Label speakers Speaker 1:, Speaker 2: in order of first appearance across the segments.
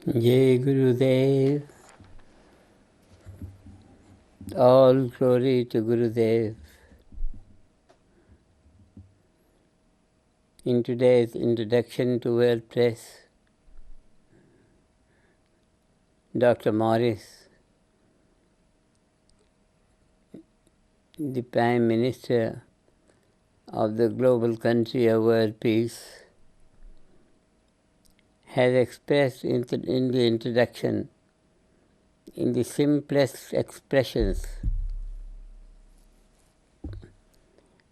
Speaker 1: Jai Gurudev, all glory to Gurudev. In today's introduction to World Press, Dr. Morris, the Prime Minister of the global country of world peace, has expressed in the introduction, in the simplest expressions,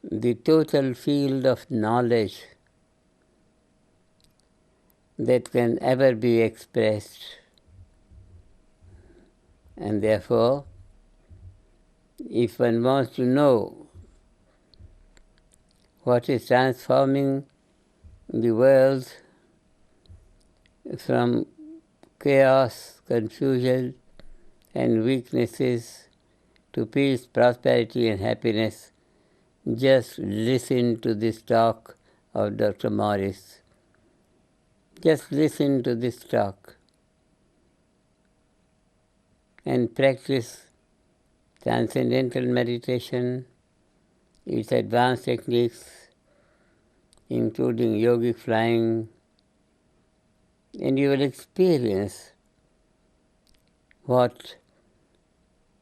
Speaker 1: the total field of knowledge that can ever be expressed. And therefore, if one wants to know what is transforming the world from chaos, confusion, and weaknesses to peace, prosperity, and happiness, just listen to this talk of Dr. Morris. Just listen to this talk and practice Transcendental Meditation, its advanced techniques, including Yogic Flying, and you will experience what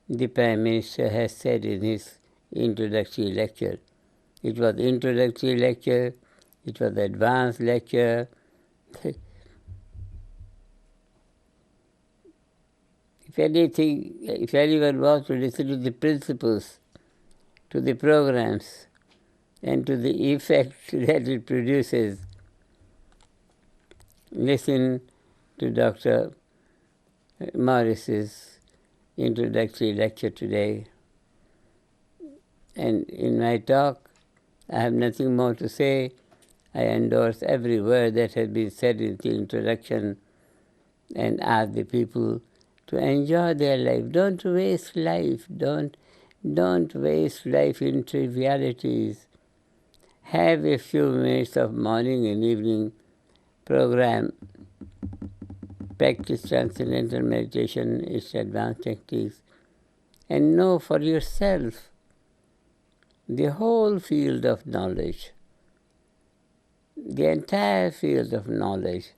Speaker 1: the Prime Minister has said in his introductory lecture. It was introductory lecture, it was advanced lecture. If anyone wants to listen to the principles, to the programs, and to the effect that it produces, listen to Dr. Morris's introductory lecture today. And in my talk, I have nothing more to say. I endorse every word that has been said in the introduction and ask the people to enjoy their life. Don't waste life. Don't waste life in trivialities. Have a few minutes of morning and evening program. Practice Transcendental Meditation, its advanced techniques, and know for yourself the whole field of knowledge, the entire field of knowledge,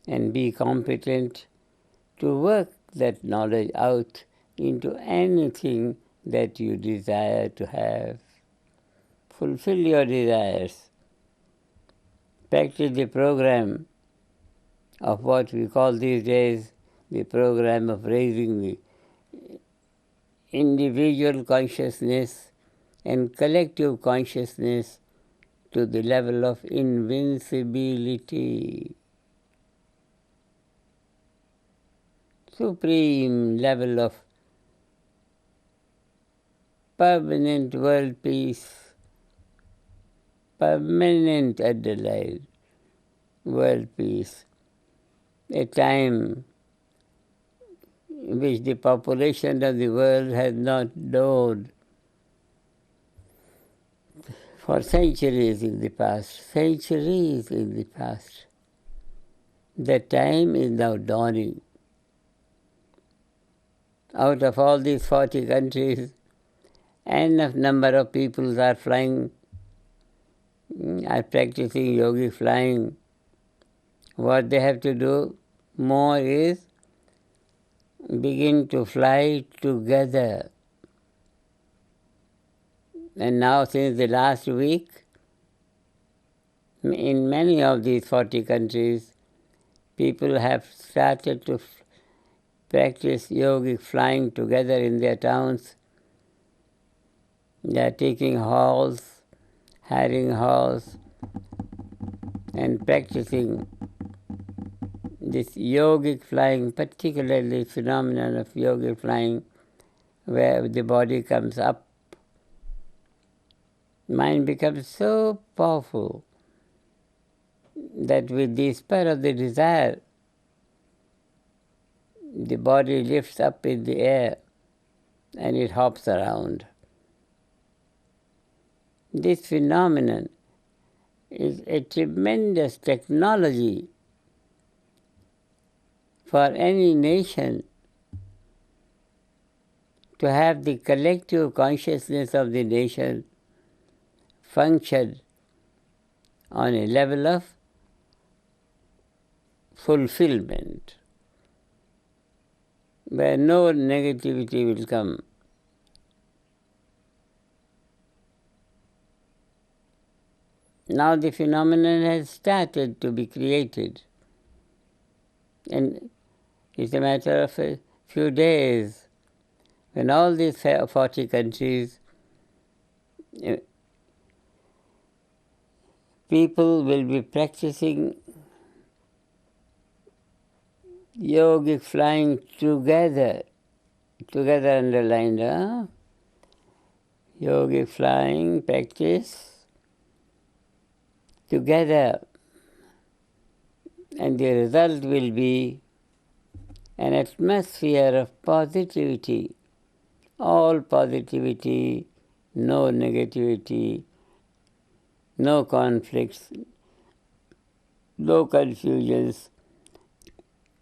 Speaker 1: and be competent to work that knowledge out into anything that you desire to have. Fulfill your desires. Practice the program of what we call these days the program of raising the individual consciousness and collective consciousness to the level of invincibility. Supreme level of permanent world peace, permanent Adelaide world peace, a time in which the population of the world has not known for centuries in the past. That time is now dawning. Out of all these 40 countries, enough number of people are flying, are practicing Yogic Flying. What they have to do more is begin to fly together. And now, since the last week, in many of these 40 countries, people have started to practice yogic flying together in their towns. They are taking halls, hiring halls, and practicing this yogic flying, particularly the phenomenon of yogic flying, where the body comes up. Mind becomes so powerful that with the spur of the desire, the body lifts up in the air and it hops around. This phenomenon is a tremendous technology for any nation to have the collective consciousness of the nation function on a level of fulfillment, where no negativity will come. Now the phenomenon has started to be created, and it's a matter of a few days when all these 40 countries, people will be practicing yogic flying together underlined, yogic flying practice together, and the result will be an atmosphere of positivity, all positivity, no negativity, no conflicts, no confusions,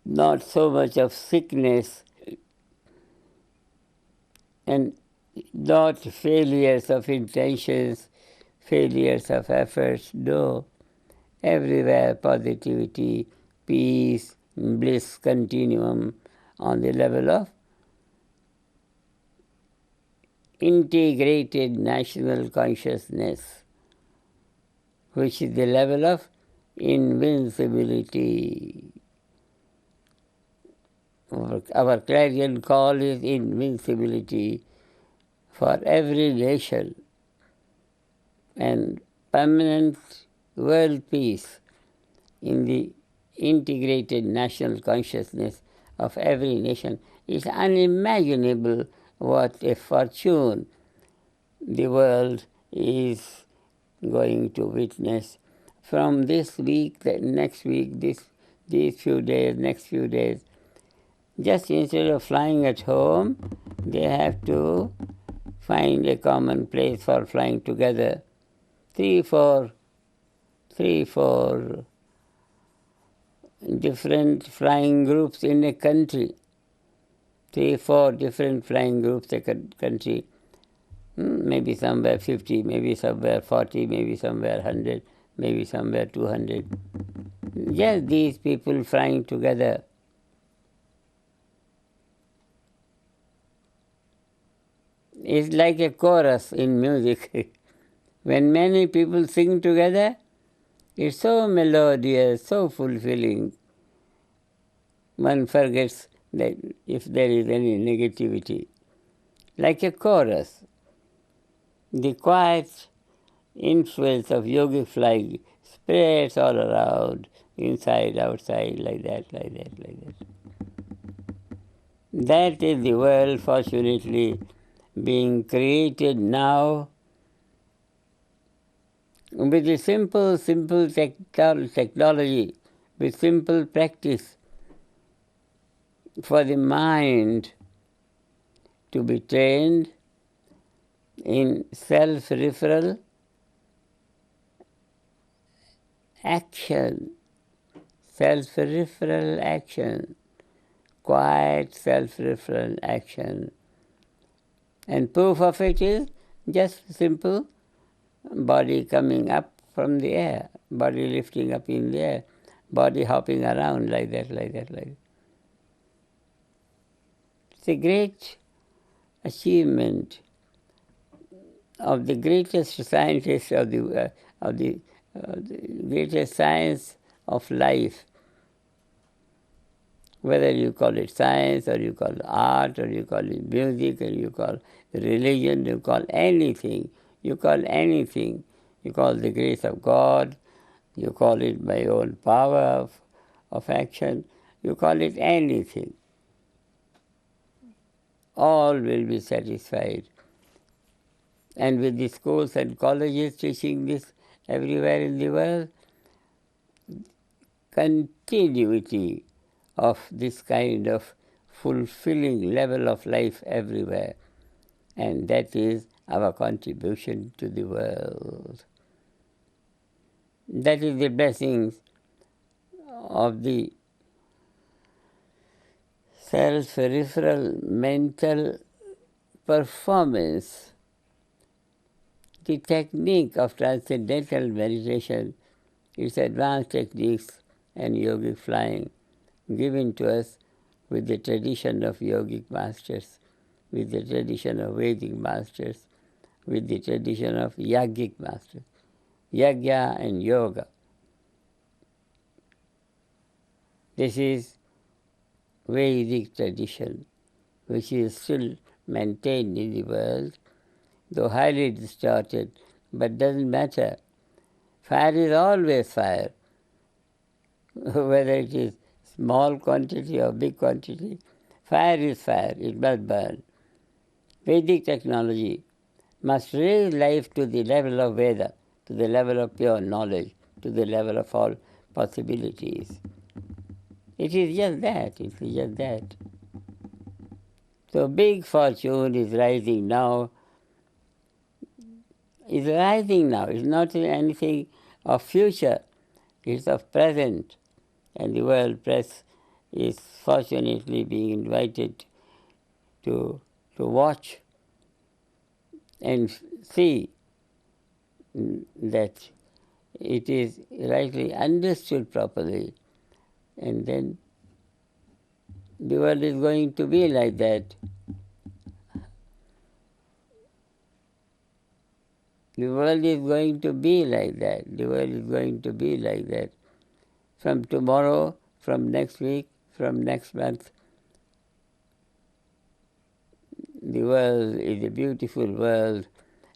Speaker 1: not so much of sickness, and not failures of intentions, failures of efforts, no. Everywhere positivity, peace, bliss continuum on the level of integrated national consciousness, which is the level of invincibility. Our clarion call is invincibility for every nation and permanent world peace in the integrated national consciousness of every nation. It's unimaginable what a fortune the world is going to witness from this week, the next week, these few days, next few days. Just instead of flying at home, they have to find a common place for flying together. Three, four different flying groups in a country. 3-4 different flying groups in a country. Maybe somewhere 50, maybe somewhere 40, maybe somewhere 100, maybe somewhere 200. Just these people flying together. It's like a chorus in music. When many people sing together, it's so melodious, so fulfilling. One forgets that if there is any negativity. Like a chorus. The quiet influence of yogic flying spreads all around, inside, outside, like that. That is the world, fortunately, being created now with a simple technology, with simple practice for the mind to be trained in self-referral action, quiet self-referral action. And proof of it is just simple body coming up from the air, body lifting up in the air, body hopping around like that. It's a great achievement of the greatest scientist of the greatest science of life. Whether you call it science, or you call it art, or you call it music, or you call religion, you call anything. You call the grace of God, you call it my own power of action, you call it anything. All will be satisfied. And with the schools and colleges teaching this everywhere in the world, continuity of this kind of fulfilling level of life everywhere. And that is our contribution to the world. That is the blessings of the self-referral mental performance. The technique of Transcendental Meditation is advanced techniques and Yogic Flying given to us with the tradition of Yogic masters, with the tradition of Vedic masters, with the tradition of Yogic masters. Yagya and Yoga. This is Vedic tradition, which is still maintained in the world, though highly distorted, but doesn't matter. Fire is always fire, whether it is small quantity or big quantity. Fire is fire, it must burn. Vedic technology must raise life to the level of Veda, to the level of pure knowledge, to the level of all possibilities. It is just that, it is just that. So big fortune is rising now. It's rising now. It's not anything of future. It's of present. And the world press is fortunately being invited to watch and see that it is rightly understood properly. And then the world is going to be like that. The world is going to be like that. The world is going to be like that. From tomorrow, from next week, from next month, the world is a beautiful world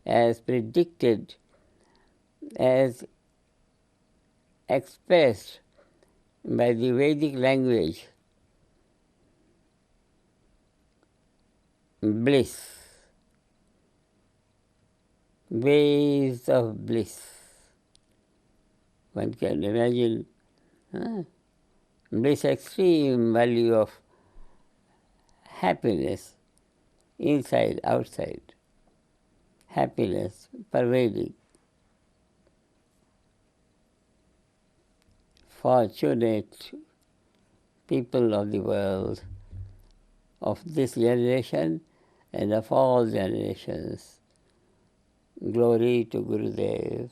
Speaker 1: as predicted, as expressed by the Vedic language. Bliss. Waves of bliss. One can imagine bliss, extreme value of happiness, inside, outside. Happiness pervading. Fortunate people of the world, of this generation and of all generations. Glory to Gurudev.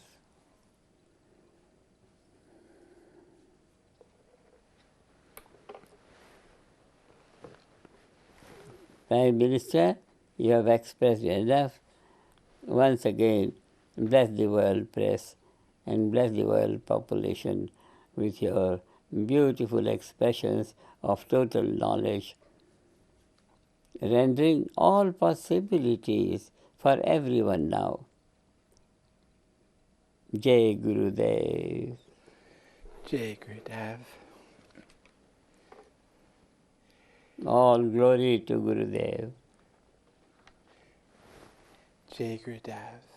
Speaker 1: Prime Minister, you have expressed enough. Once again, bless the world press and bless the world population with your beautiful expressions of total knowledge, rendering all possibilities for everyone now. Jai Gurudev.
Speaker 2: Jai Gurudev.
Speaker 1: All glory to Gurudev.
Speaker 2: Jai Gurudev.